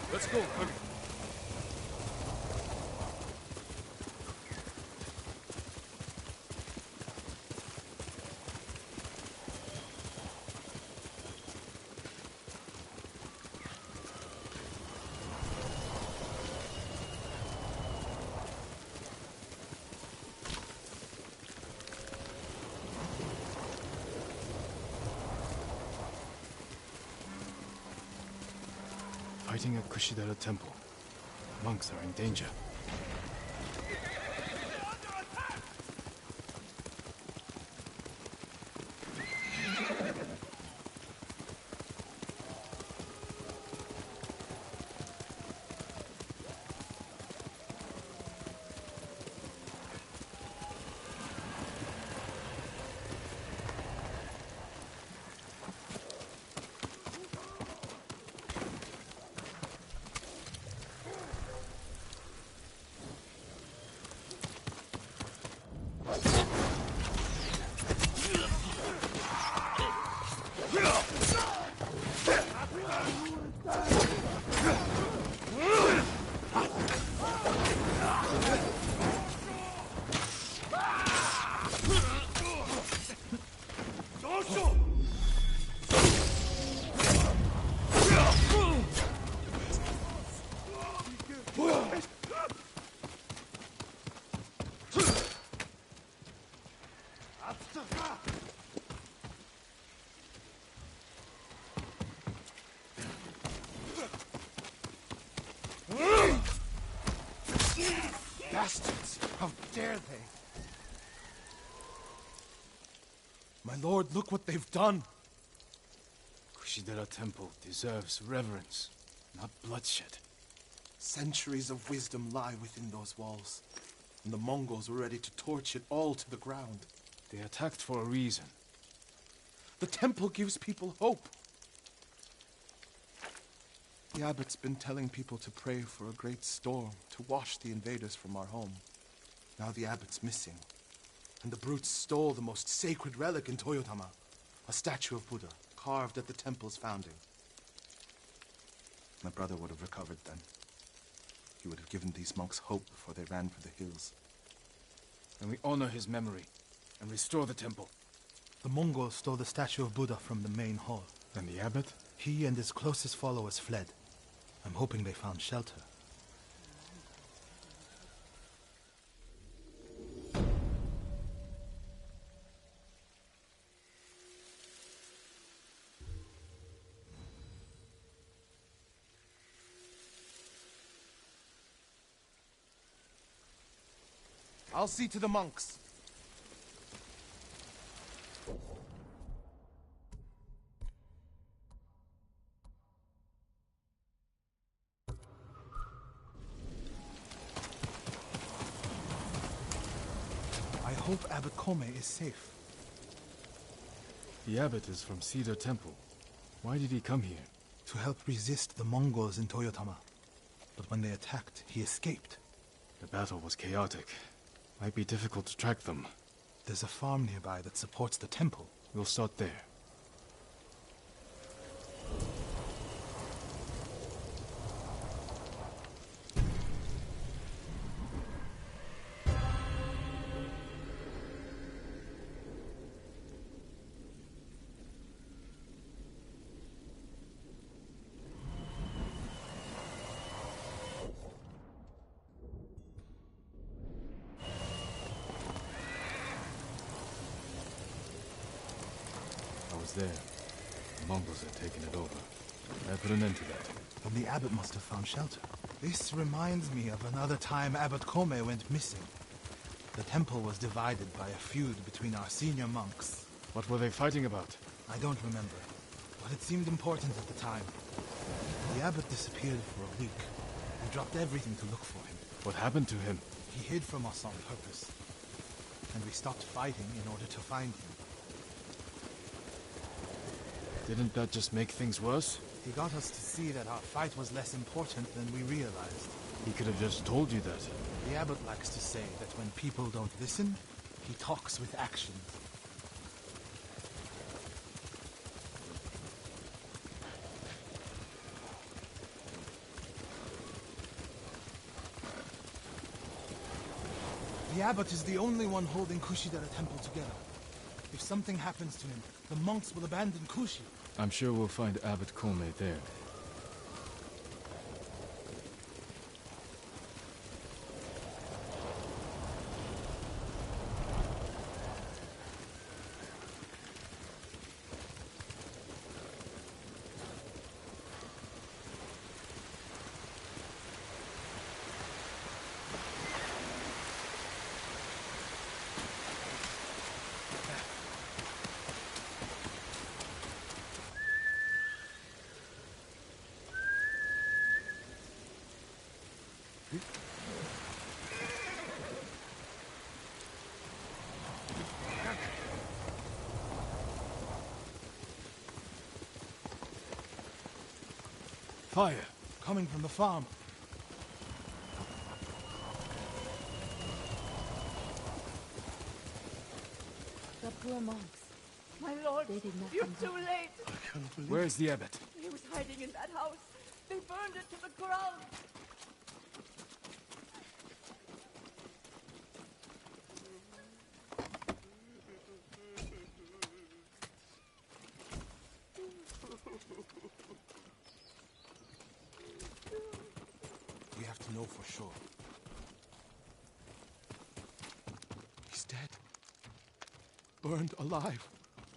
Let's go, hurry. Fighting at Kushidera Temple. Monks are in danger. Bastards! How dare they? My lord, look what they've done! Kushidera Temple deserves reverence, not bloodshed. Centuries of wisdom lie within those walls, and the Mongols were ready to torch it all to the ground. They attacked for a reason. The temple gives people hope. The abbot's been telling people to pray for a great storm to wash the invaders from our home. Now the abbot's missing, and the brutes stole the most sacred relic in Toyotama, a statue of Buddha carved at the temple's founding. My brother would have recovered then. He would have given these monks hope before they ran for the hills. And we honor his memory and restore the temple. The Mongols stole the statue of Buddha from the main hall. And the abbot? He and his closest followers fled. I'm hoping they found shelter. I'll see to the monks. I hope Abbot Kome is safe. The abbot is from Cedar Temple. Why did he come here? To help resist the Mongols in Toyotama. But when they attacked, he escaped. The battle was chaotic. Might be difficult to track them. There's a farm nearby that supports the temple. We'll start there. There. The Mongols had taken it over. I put an end to that. Then the abbot must have found shelter. This reminds me of another time Abbot Kome went missing. The temple was divided by a feud between our senior monks. What were they fighting about? I don't remember, but it seemed important at the time. The abbot disappeared for a week. We dropped everything to look for him. What happened to him? He hid from us on purpose. And we stopped fighting in order to find him. Didn't that just make things worse? He got us to see that our fight was less important than we realized. He could have just told you that. The abbot likes to say that when people don't listen, he talks with action. The abbot is the only one holding Kushidara Temple together. If something happens to him, the monks will abandon Kushi. I'm sure we'll find Abbot Kome there. Fire! Coming from the farm. The poor monks. My lord, they did not. You're too late. I can't believe Where's the abbot? He was hiding in that house. They burned it to the ground. We have to know for sure. He's dead. Burned alive.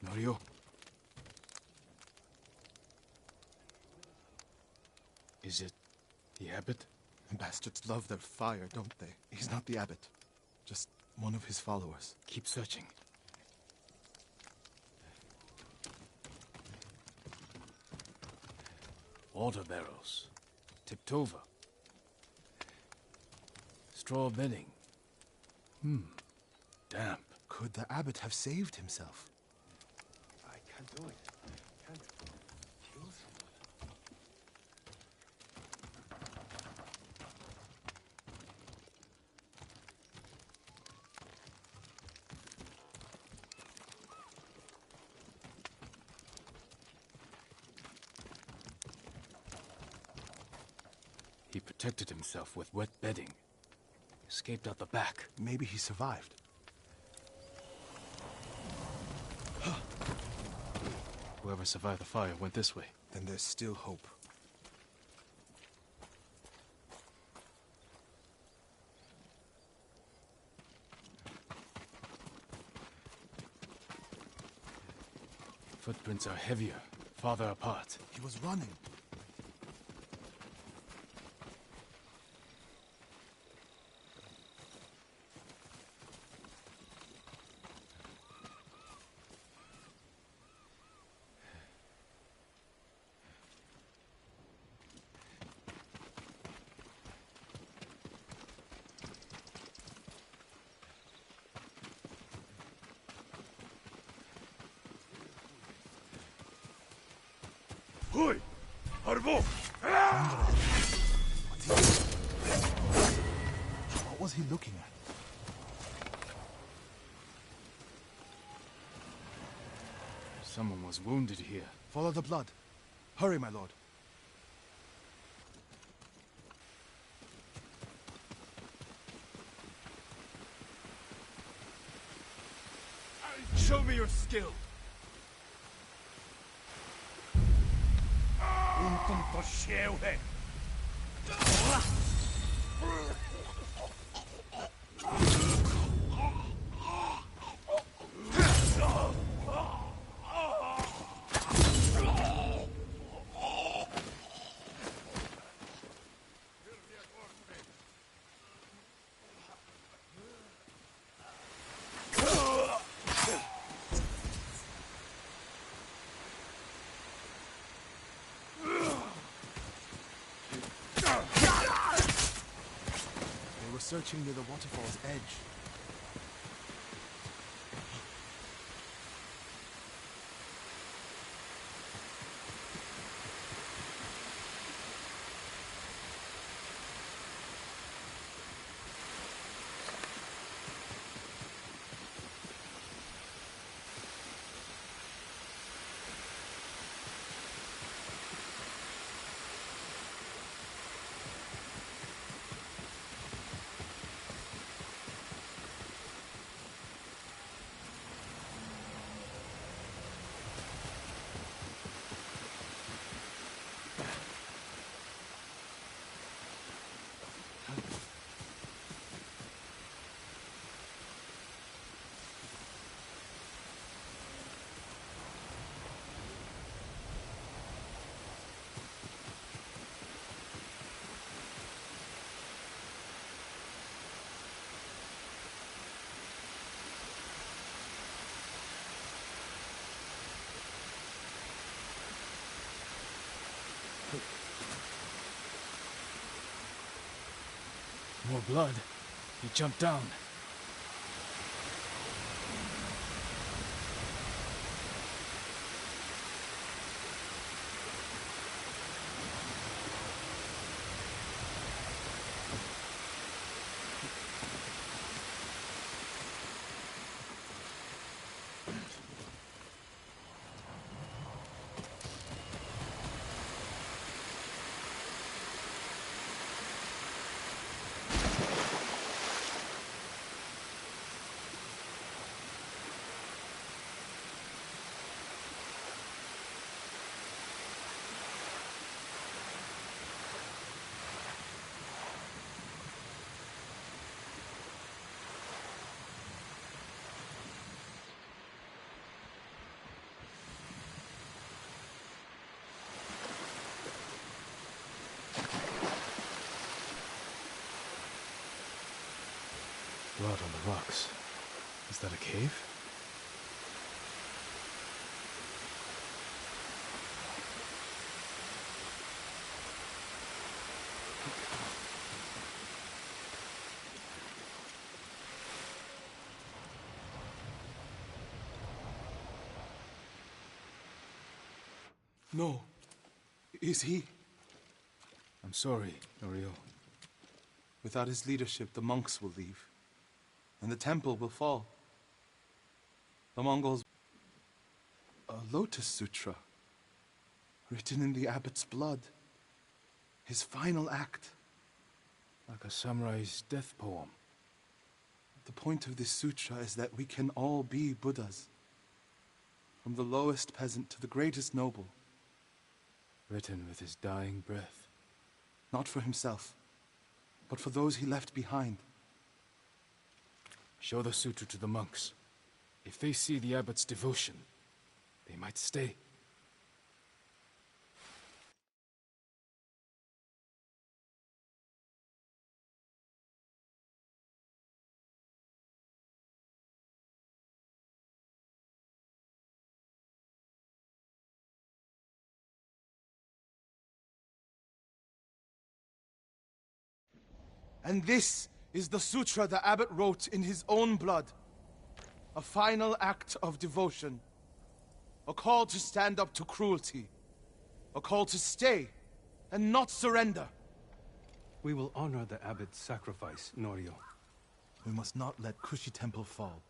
Norio? Is it the abbot? The bastards love their fire, don't they? He's not the abbot. Just one of his followers. Keep searching. Water barrels. Tipped over. Straw bedding. Damp. Could the abbot have saved himself? I can't do it. I can't kill someone. He protected himself with wet bedding. Escaped out the back. Maybe he survived. Whoever survived the fire went this way. Then there's still hope. Footprints are heavier, farther apart. He was running. Hoi! Harbo! What was he looking at? Someone was wounded here. Follow the blood. Hurry, my lord. Show me your skill! Un shiełe! searching near the waterfall's edge. More blood. He jumped down. Blood on the rocks. Is that a cave? No. Is he? I'm sorry, Norio. Without his leadership, the monks will leave. And the temple will fall. The Mongols... A Lotus Sutra. Written in the abbot's blood. His final act. Like a samurai's death poem. The point of this sutra is that we can all be Buddhas. From the lowest peasant to the greatest noble. Written with his dying breath. Not for himself, but for those he left behind. Show the sutra to the monks. If they see the abbot's devotion, they might stay. And this is the sutra the abbot wrote in his own blood. A final act of devotion. A call to stand up to cruelty. A call to stay and not surrender. We will honor the abbot's sacrifice, Norio. We must not let Kushi Temple fall.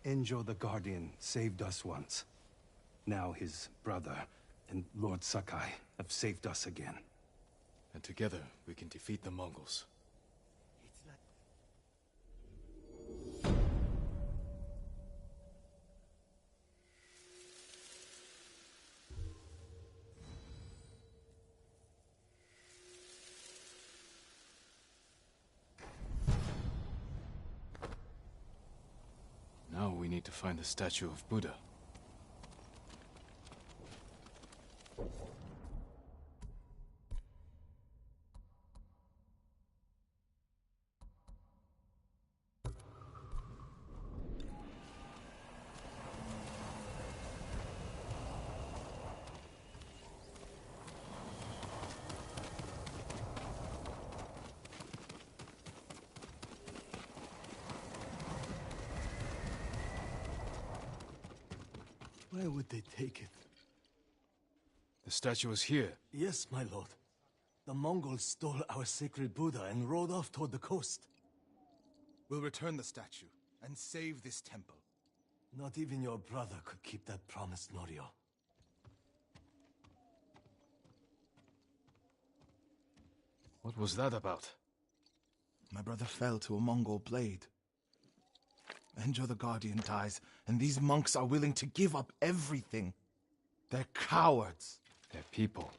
Enjo the Guardian saved us once. Now his brother and Lord Sakai have saved us again. And together we can defeat the Mongols. Now we need to find the statue of Buddha. Why would they take it? The statue is here. Yes, my lord. The Mongols stole our sacred Buddha and rode off toward the coast. We'll return the statue and save this temple. Not even your brother could keep that promise, Norio. What was that about? My brother fell to a Mongol blade. Enjo the Guardian dies, and these monks are willing to give up everything. They're cowards. They're people.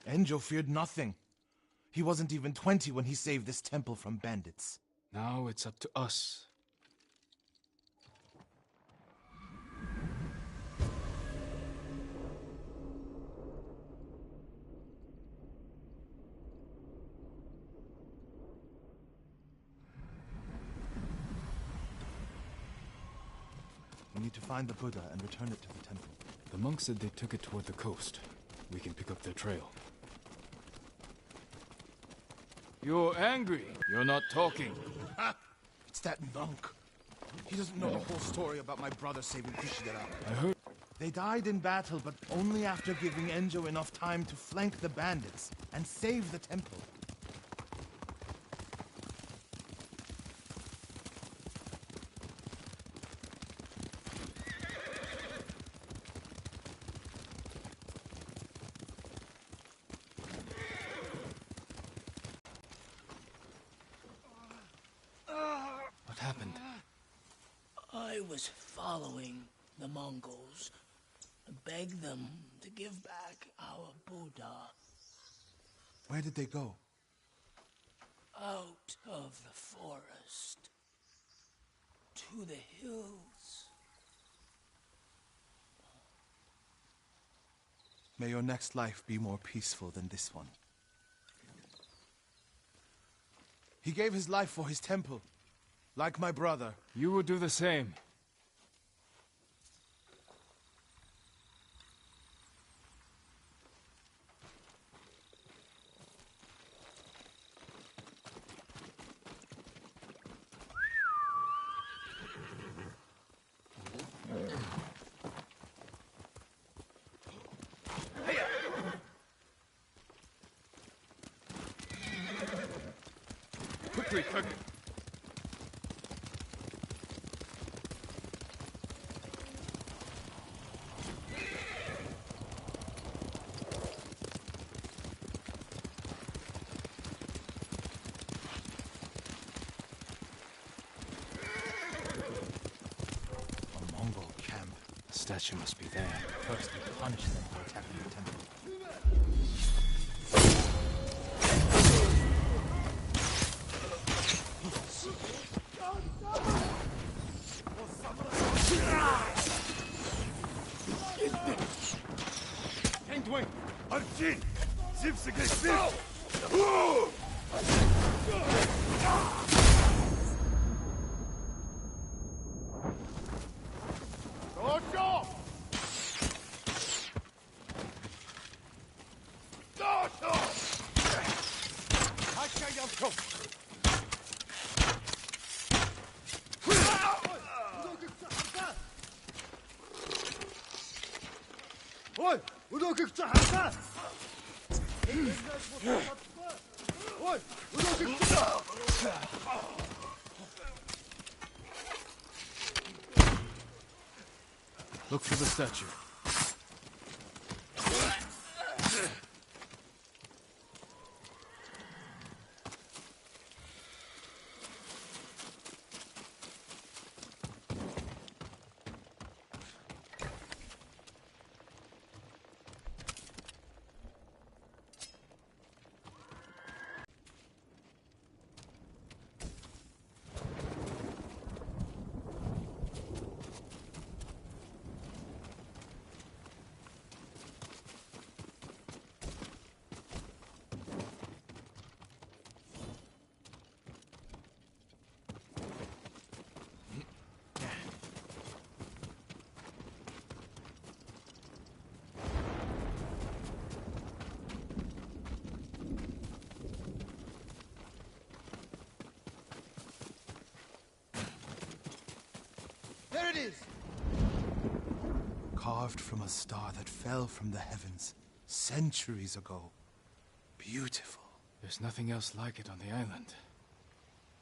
Enjo feared nothing. He wasn't even 20 when he saved this temple from bandits. Now it's up to us. We need to find the Buddha and return it to the temple. The monks said they took it toward the coast. We can pick up their trail. You're angry. You're not talking. Ha! It's that monk. He doesn't know the whole story about my brother saving Kushigara. I heard... They died in battle, but only after giving Enjo enough time to flank the bandits and save the temple. What happened? I was following the Mongols and begged them to give back our Buddha. Where did they go? Out of the forest. To the hills. May your next life be more peaceful than this one. He gave his life for his temple, like my brother. You would do the same. Quickly, quick! A Mongol camp. The statue must be there. First, we punish them for attacking the temple. Arчин! Зевсэгэй спи! Дошо! Дошо! Хача явко! Ой, удок их цахата! Ой, удок их Look for the statue. carved from a star that fell from the heavens centuries ago. Beautiful. There's nothing else like it on the island.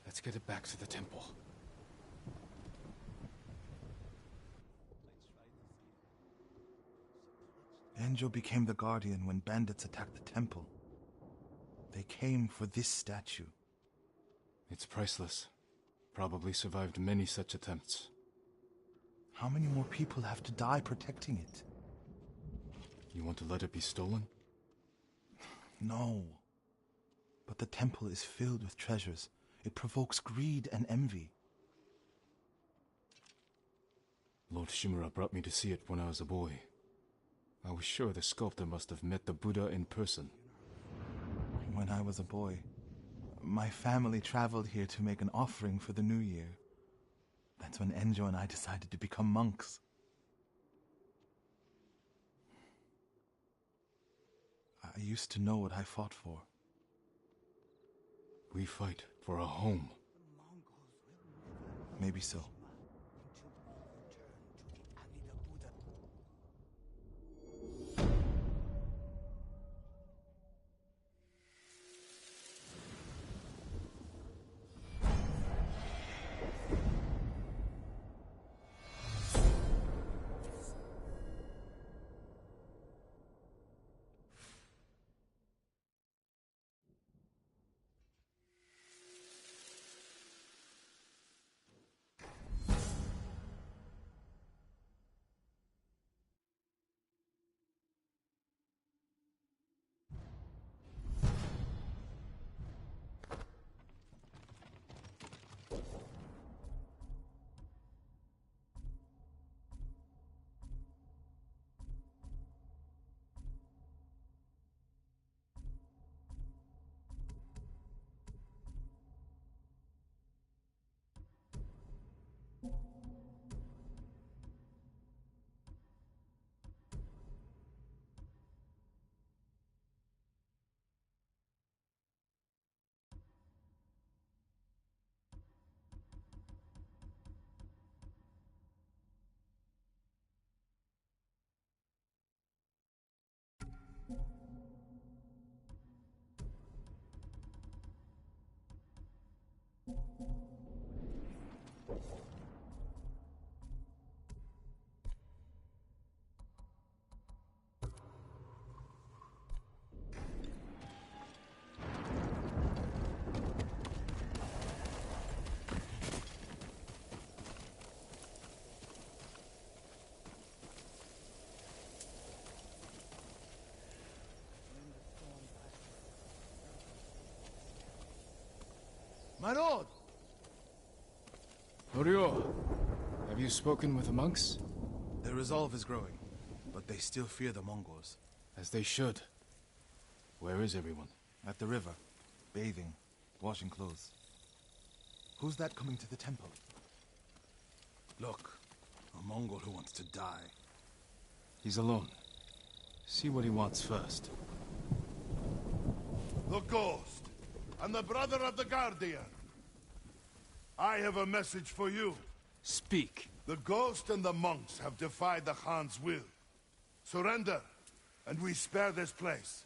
Let's get it back to the temple. Enjo became the guardian when bandits attacked the temple. They came for this statue. It's priceless. Probably survived many such attempts. How many more people have to die protecting it? You want to let it be stolen? No. But the temple is filled with treasures. It provokes greed and envy. Lord Shimura brought me to see it when I was a boy. I was sure the sculptor must have met the Buddha in person. When I was a boy, my family traveled here to make an offering for the new year. That's when Enjo and I decided to become monks. I used to know what I fought for. We fight for a home. Maybe so. My lord! Oryo, have you spoken with the monks? Their resolve is growing, but they still fear the Mongols. As they should. Where is everyone? At the river, bathing, washing clothes. Who's that coming to the temple? Look, a Mongol who wants to die. He's alone. See what he wants first. The Ghost, and the brother of the Guardian. I have a message for you. Speak. The Ghost and the monks have defied the Khan's will. Surrender, and we spare this place.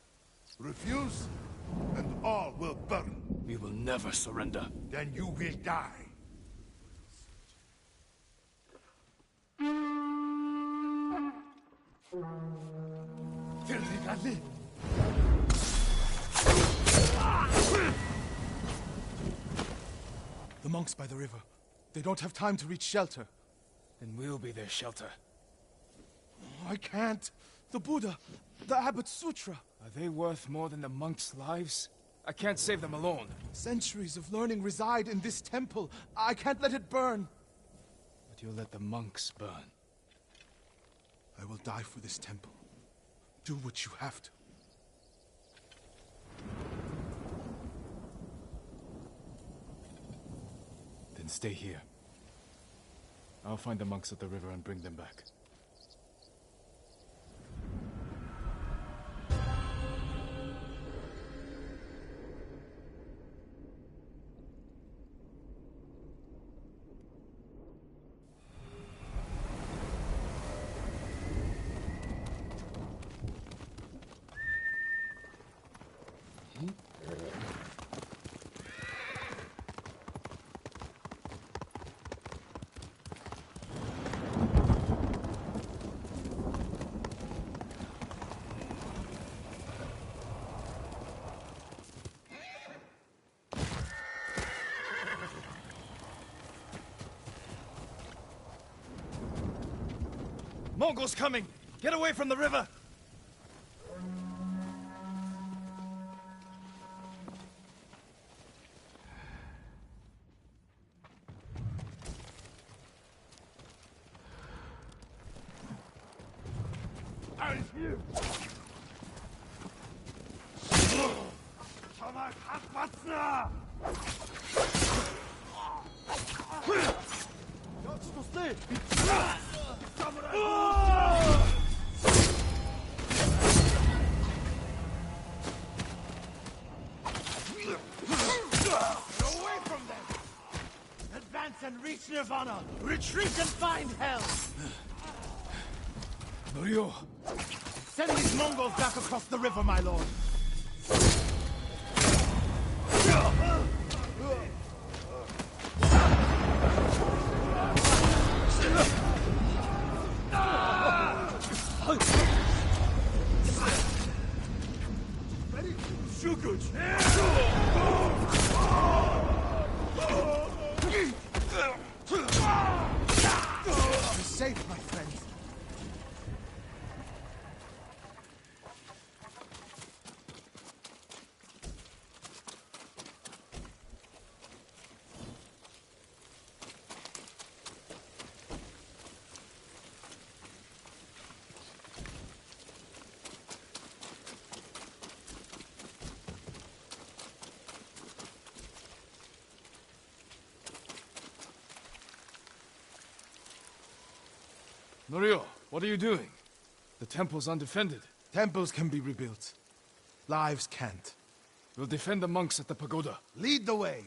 Refuse, and all will burn. We will never surrender. Then you will die. The monks by the river. They don't have time to reach shelter. Then we'll be their shelter. I can't. The Buddha, the Abbot's Sutra. Are they worth more than the monks' lives? I can't save them alone. Centuries of learning reside in this temple. I can't let it burn. But you'll let the monks burn. I will die for this temple. Do what you have to. Then stay here. I'll find the monks at the river and bring them back. Mongols coming! Get away from the river! And reach Nirvana! Retreat and find hell! Norio! Send these Mongols back across the river, my lord! Safe, my friends. Norio, what are you doing? The temple's undefended. Temples can be rebuilt. Lives can't. We'll defend the monks at the pagoda. Lead the way.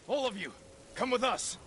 All of you, come with us.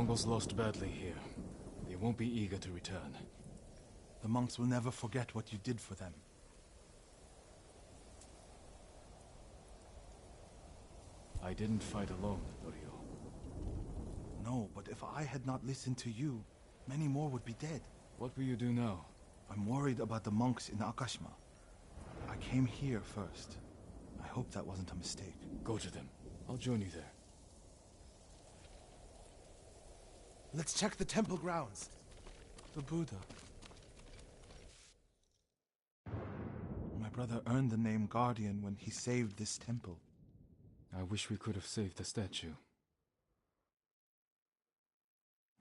Mongols lost badly here. They won't be eager to return. The monks will never forget what you did for them. I didn't fight alone, Norio. No, but if I had not listened to you, many more would be dead. What will you do now? I'm worried about the monks in Akashima. I came here first. I hope that wasn't a mistake. Go to them. I'll join you there. Let's check the temple grounds. The Buddha. My brother earned the name Guardian when he saved this temple. I wish we could have saved the statue.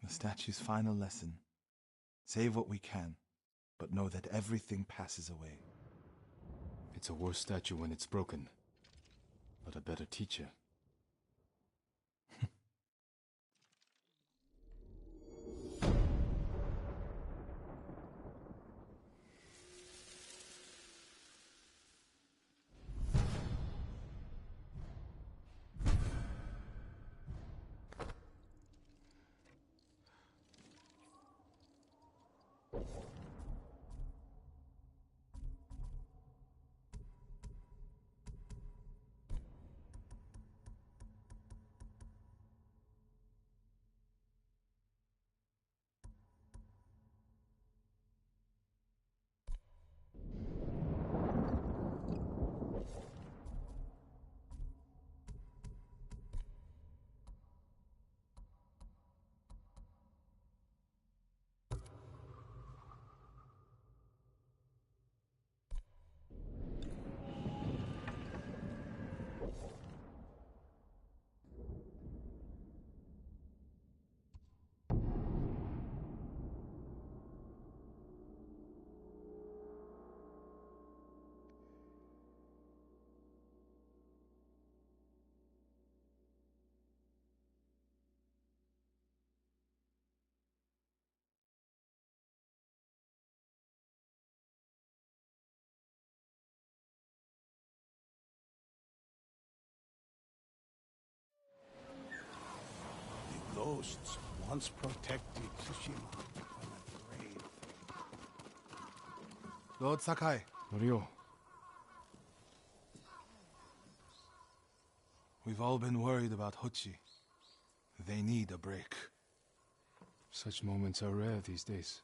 The statue's final lesson. Save what we can, but know that everything passes away. It's a worse statue when it's broken, but a better teacher. The ghosts once protected Tsushima from a grave. Lord Sakai, Norio, we've all been worried about Hochi. They need a break. such moments are rare these days.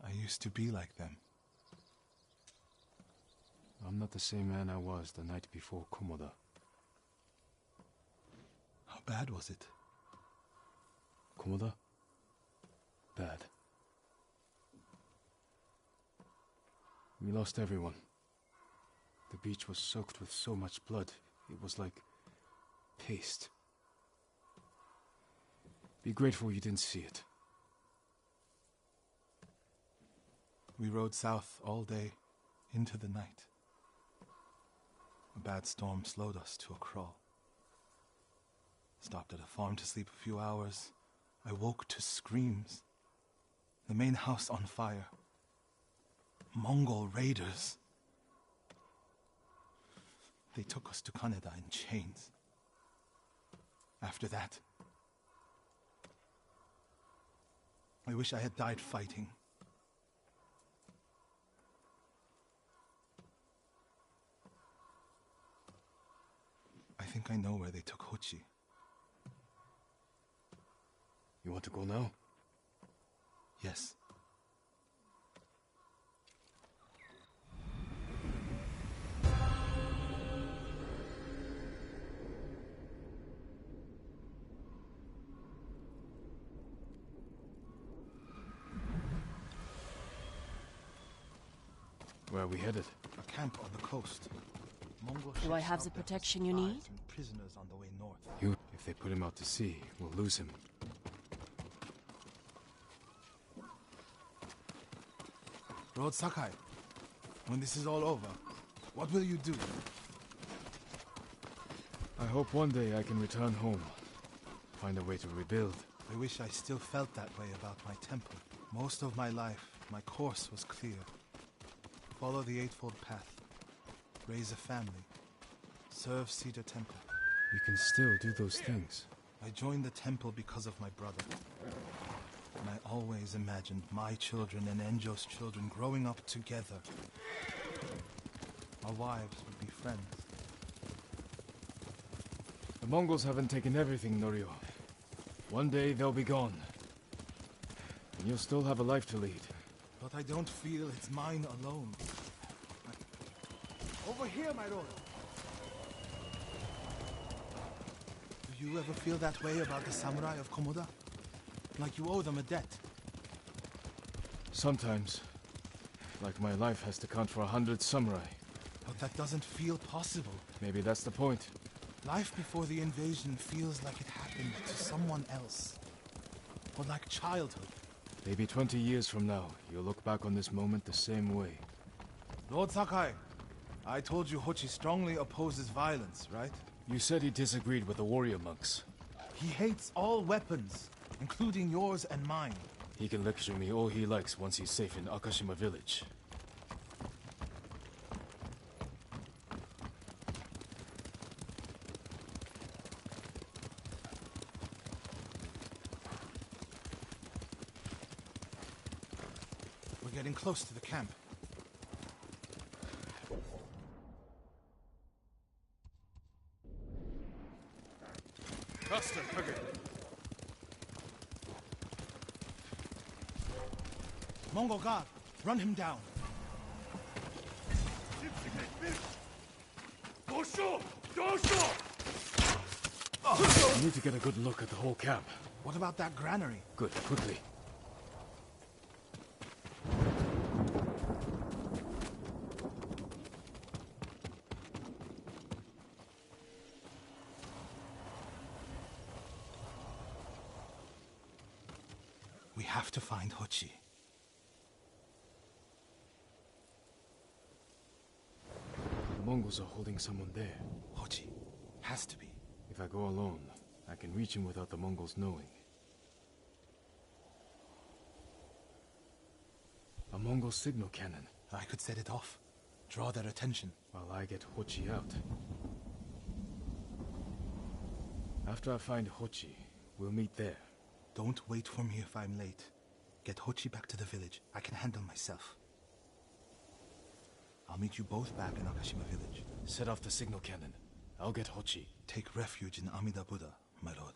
I used to be like them. I'm not the same man I was the night before Komoda. How bad was it? Komoda? Bad. We lost everyone. The beach was soaked with so much blood, it was like paste. Be grateful you didn't see it. We rode south all day, into the night. A bad storm slowed us to a crawl. Stopped at a farm to sleep a few hours. I woke to screams. The main house on fire. Mongol raiders. They took us to Kaneda in chains. After that, I wish I had died fighting. I think I know where they took Hochi. You want to go now? Yes. Where are we headed? A camp on the coast. Mongol Do I ships have the out there protection with you need? spies and prisoners on the way north. If they put him out to sea, we'll lose him. Lord Sakai, when this is all over, what will you do? I hope one day I can return home. Find a way to rebuild. I wish I still felt that way about my temple. Most of my life, my course was clear. Follow the Eightfold Path. Raise a family. Serve Cedar Temple. You can still do those things. I I joined the temple because of my brother. And I always imagined my children and Enjo's children growing up together. Our wives would be friends. The Mongols haven't taken everything, Norio. One day they'll be gone. And you'll still have a life to lead. But I don't feel it's mine alone. Over here, my lord. Do you ever feel that way about the samurai of Komoda? Like you owe them a debt? Sometimes. Like my life has to count for 100 samurai. But that doesn't feel possible. Maybe that's the point. Life before the invasion feels like it happened to someone else. Or like childhood. Maybe 20 years from now, you'll look back on this moment the same way. Lord Sakai, I told you Hochi strongly opposes violence, right? You said he disagreed with the warrior monks. He hates all weapons, including yours and mine. He can lecture me all he likes once he's safe in Akashima village. We're getting close to the camp. Faster, Kage. Mongol guard, run him down. We need to get a good look at the whole camp. What about that granary? Good, quickly. We have to find Hochi. The Mongols are holding someone there. Hochi. Has to be. If I go alone, I can reach him without the Mongols knowing. A Mongol signal cannon. I could set it off. Draw their attention. While I get Hochi out. After I find Hochi, we'll meet there. Don't wait for me if I'm late. Get Hochi back to the village. I can handle myself. I'll meet you both back in Akashima village. Set off the signal cannon. I'll get Hochi. Take refuge in Amida Buddha, my lord.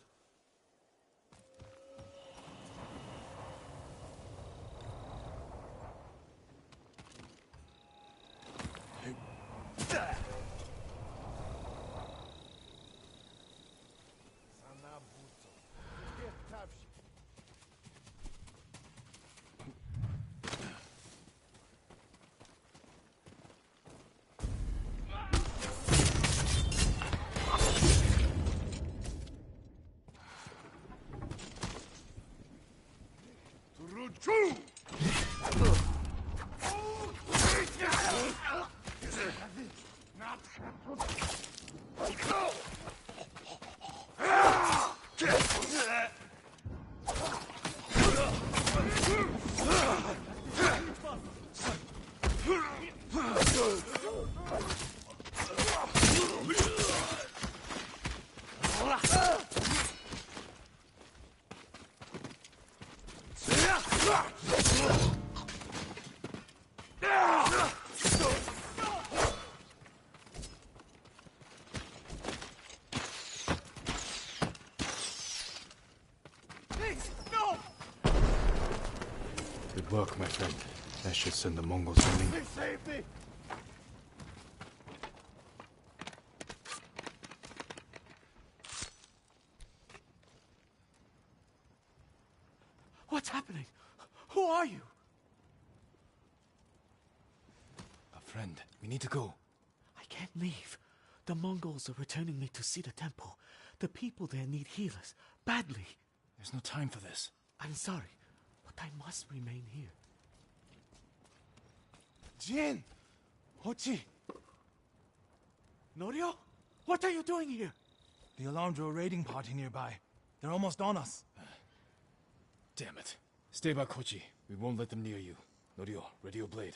Good work, my friend. That should send the Mongols running. They saved me! What's happening? Who are you? A friend. We need to go. I can't leave. The Mongols are returning me to see the temple. The people there need healers. Badly. There's no time for this. I'm sorry, but I must remain here. Jin! Hochi! Norio? What are you doing here? The alarm drew a raiding party nearby. They're almost on us. Damn it. Stay back, Hochi. We won't let them near you. Norio, ready your blade.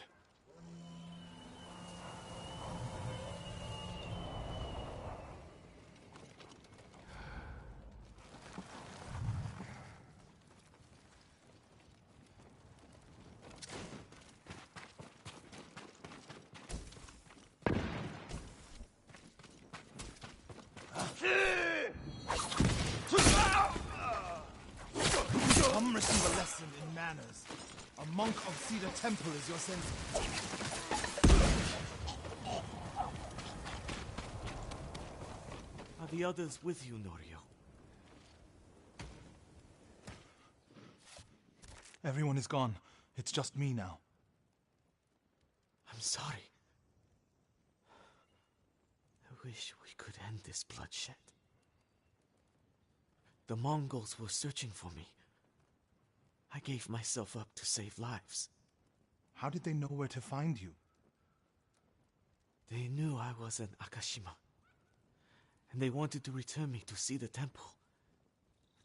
Come receive a lesson in manners. A monk of Cedar Temple is your sensei. Are the others with you, Norio? Everyone is gone. It's just me now. I'm sorry. I wish we could end this bloodshed. The Mongols were searching for me. I gave myself up to save lives. How did they know where to find you? They knew I was an Akashima, and they wanted to return me to see the temple.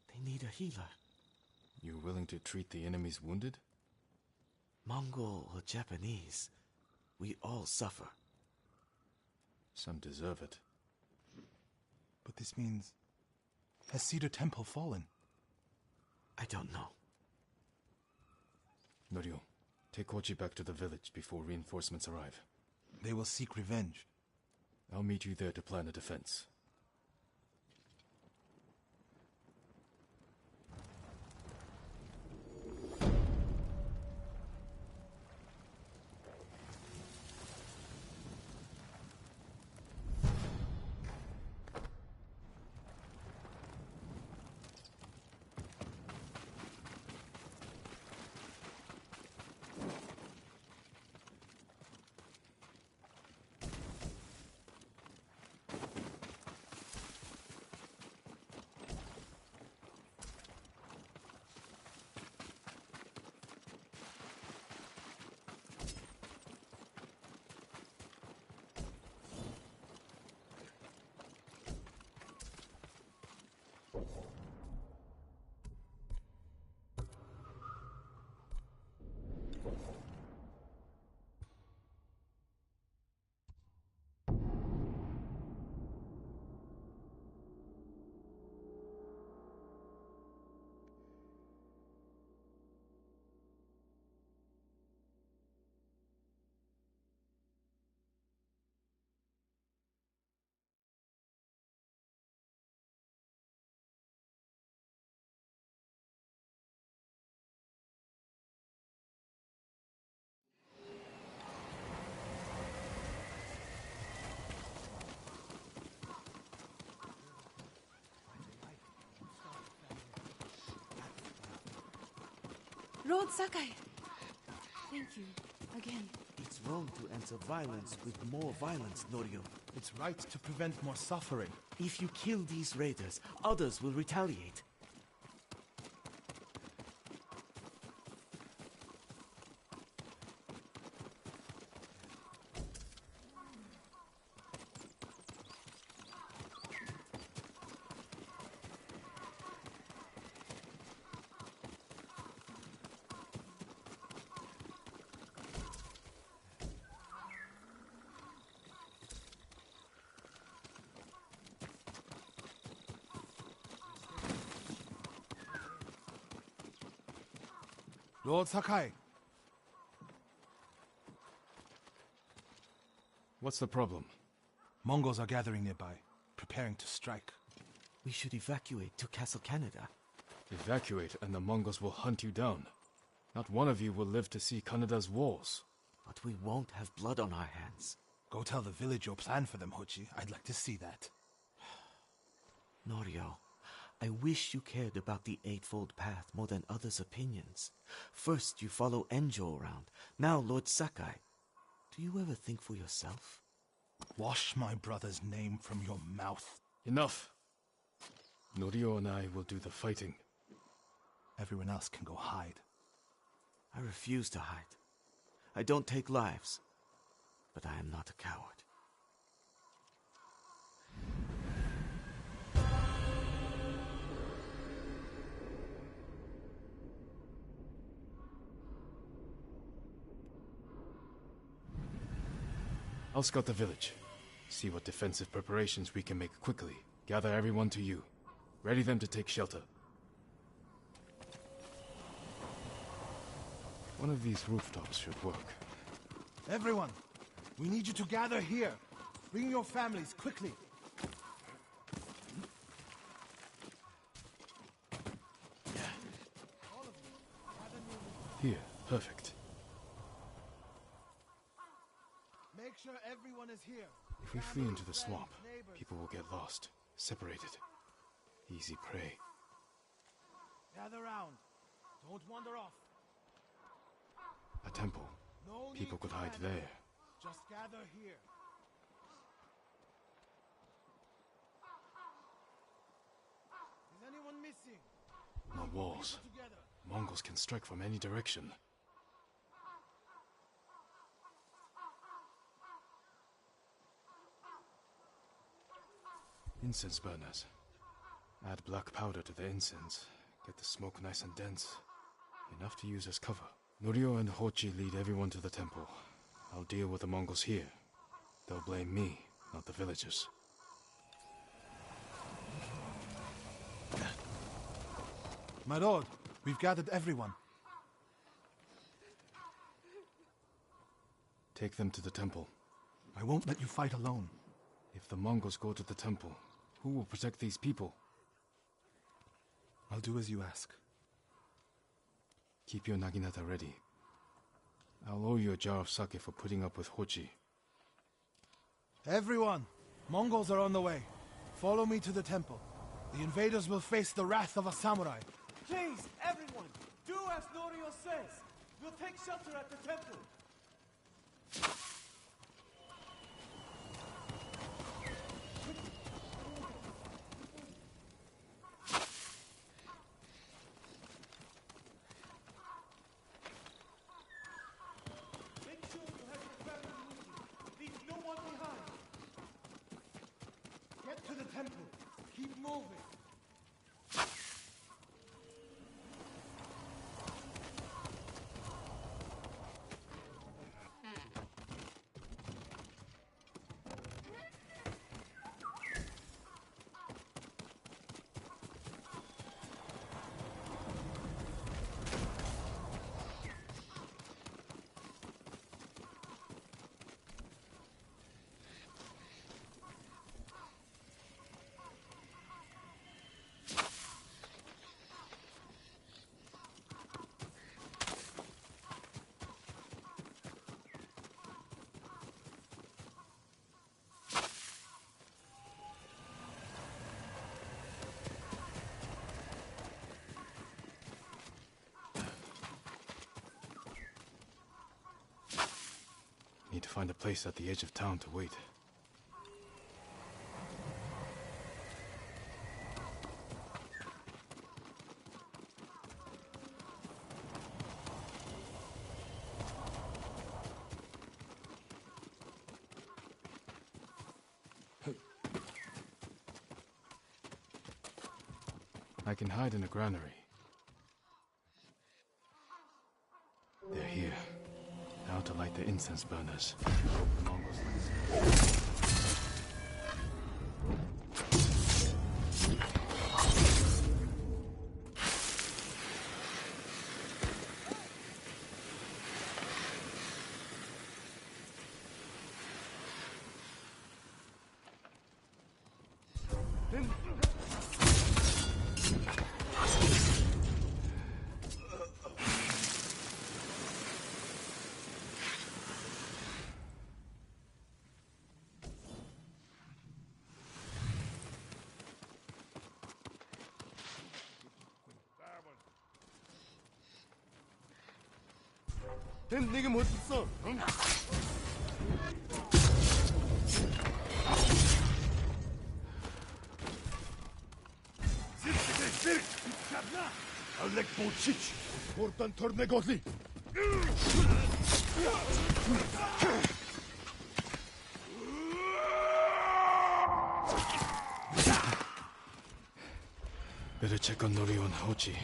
They need a healer. You're willing to treat the enemy's wounded? Mongol or Japanese, we all suffer. Some deserve it. But this means... has Cedar Temple fallen? I don't know. Norio, take Kochi back to the village before reinforcements arrive. They will seek revenge. I'll meet you there to plan a defense. Lord Sakai! Thank you, again. It's wrong to answer violence with more violence, Norio. It's right to prevent more suffering. If you kill these raiders, others will retaliate. Lord Sakai! What's the problem? Mongols are gathering nearby, preparing to strike. We should evacuate to Castle Canada. Evacuate and the Mongols will hunt you down. Not one of you will live to see Kanada's walls. But we won't have blood on our hands. Go tell the village your plan for them, Hochi. I'd like to see that. Norio, I wish you cared about the Eightfold Path more than others' opinions. First you follow Enjo around, now Lord Sakai. Do you ever think for yourself? Wash my brother's name from your mouth. Enough! Norio and I will do the fighting. Everyone else can go hide. I refuse to hide. I don't take lives, but I am not a coward. I'll scout the village. See what defensive preparations we can make quickly. Gather everyone to you. Ready them to take shelter. One of these rooftops should work. Everyone, we need you to gather here. Bring your families, quickly. Here, perfect. Make sure everyone is here. If we flee into the swamp, people will get lost, separated. Easy prey. Gather round. Don't wander off. A temple. No People need could to hide panic. there. Just gather here. Is anyone missing? No walls. People together. Mongols can strike from any direction. Incense burners. Add black powder to the incense. Get the smoke nice and dense. Enough to use as cover. Norio and Hochi lead everyone to the temple. I'll deal with the Mongols here. They'll blame me, not the villagers. My lord, we've gathered everyone. Take them to the temple. I won't let you fight alone. If the Mongols go to the temple, who will protect these people? I'll do as you ask. Keep your naginata ready. I'll owe you a jar of sake for putting up with Hochi. Everyone, Mongols are on the way. Follow me to the temple. The invaders will face the wrath of a samurai. Please, everyone, do as Norio says. We'll take shelter at the temple. Make sure you have your family with you. Leave no one behind. Get to the temple. Keep moving. Need to find a place at the edge of town to wait. I can hide in a granary. They're here. Now to light the incense burners. Hope the Mongols listen. 넌 내게 못 있어. 응? Alec Bolchich, portan tornegozi. Better check on Norio and Hochi.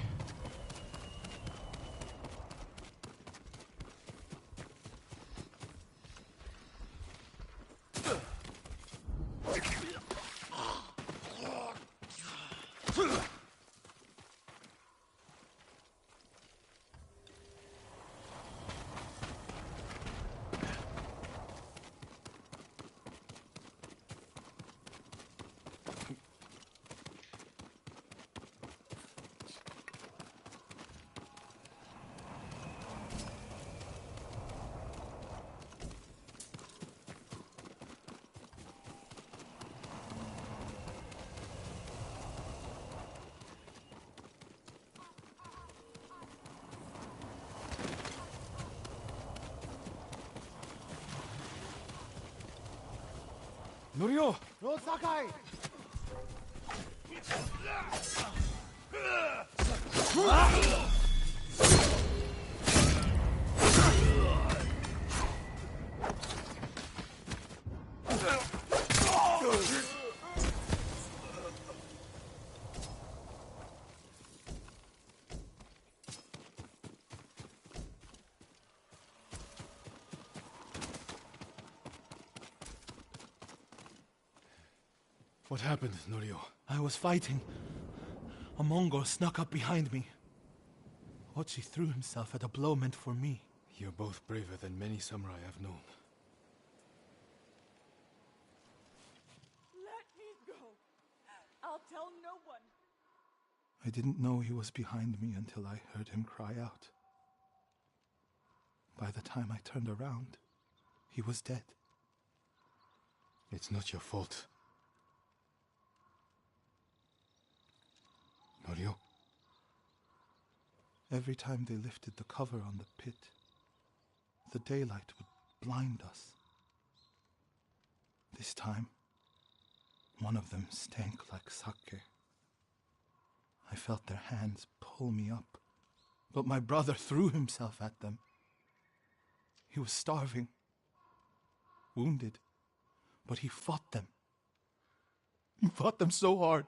Norio! Lord Sakai! What happened, Norio? I was fighting. A Mongol snuck up behind me. Hochi threw himself at a blow meant for me. You're both braver than many samurai I've known. Let me go. I'll tell no one. I didn't know he was behind me until I heard him cry out. By the time I turned around, he was dead. It's not your fault. Norio? Every time they lifted the cover on the pit, the daylight would blind us. This time, one of them stank like sake. I felt their hands pull me up, but my brother threw himself at them. He was starving, wounded, but he fought them. He fought them so hard.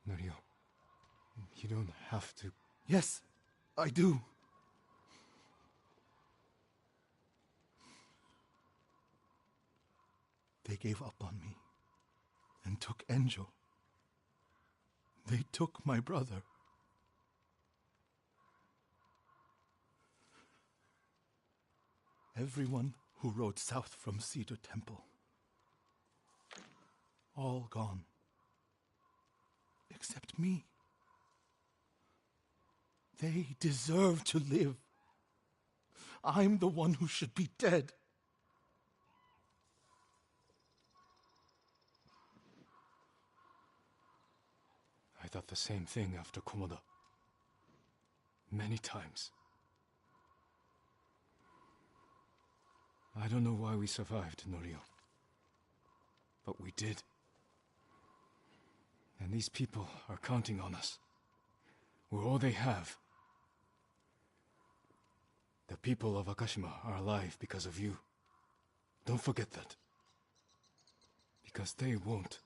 Norio, you don't have to... Yes, I do. They gave up on me and took Enjo. They took my brother. Everyone who rode south from Cedar Temple. All gone. Except me. They deserve to live. I'm the one who should be dead. I thought the same thing after Komoda. Many times. I don't know why we survived, Norio. But we did. And these people are counting on us. We're all they have. The people of Akashima are alive because of you. Don't forget that. Because they won't.